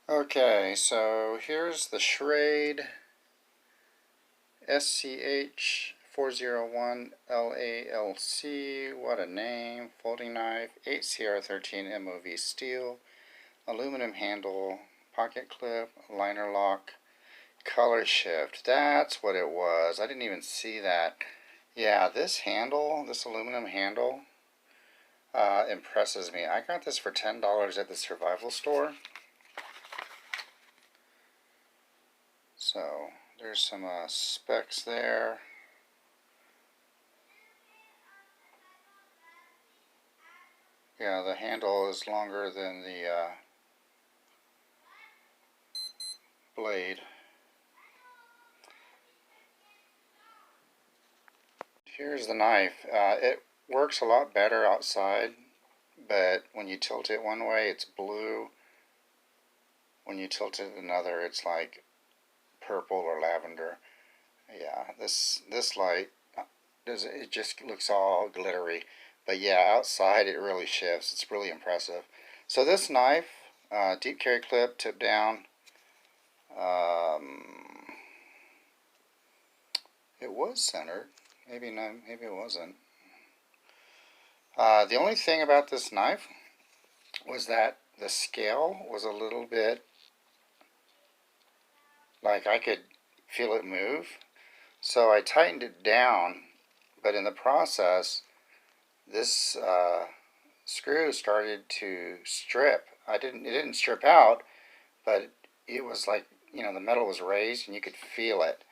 Okay, so here's the Schrade SCH401LALC. What a name. Folding knife, 8CR13 MOV steel, aluminum handle, pocket clip, liner lock, color shift. That's what it was. I didn't even see that. Yeah, this handle, this aluminum handle, impresses me. I got this for $10 at the survival store. So there's some specs there. Yeah, the handle is longer than the blade. Here's the knife. It works a lot better outside, but when you tilt it one way, it's blue. When you tilt it another, it's like purple or lavender. Yeah, this light it just looks all glittery, but yeah, outside it really shifts. It's really impressive. So this knife, deep carry clip, tip down. It was centered. Maybe not. Maybe it wasn't. The only thing about this knife was that the scale was a little bit like I could feel it move. So I tightened it down, but in the process, this screw started to strip. It didn't strip out, but it was like, the metal was raised and you could feel it.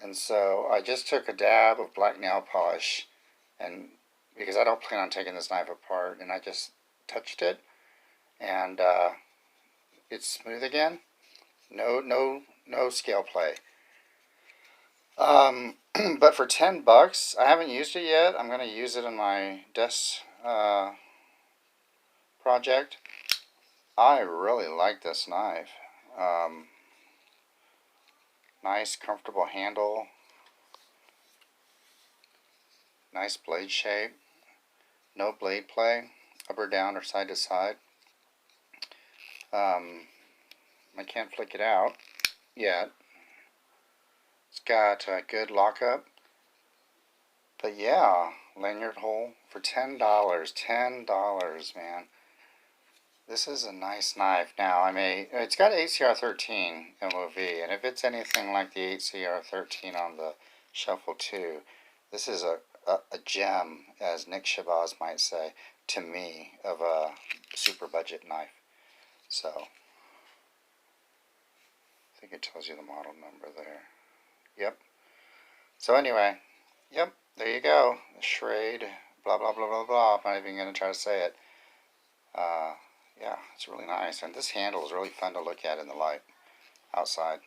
And so I just took a dab of black nail polish, and because I don't plan on taking this knife apart, and I just touched it, and it's smooth again. No scale play. But for $10, I haven't used it yet. I'm going to use it in my desk project. I really like this knife. Nice, comfortable handle. Nice blade shape. No blade play, up or down or side to side. I can't flick it out yet. It's got a good lockup. But yeah, lanyard hole for $10. $10, man. This is a nice knife. Now, it's got 8CR13 MOV, and if it's anything like the 8CR13 on the Shuffle 2, this is a gem, as Nick Shabazz might say, to me, of a super budget knife. So, I think it tells you the model number there. Yep. So anyway, yep, there you go. The Schrade, blah, blah, blah, blah, blah. I'm not even going to try to say it. Yeah, it's really nice. And this handle is really fun to look at in the light outside.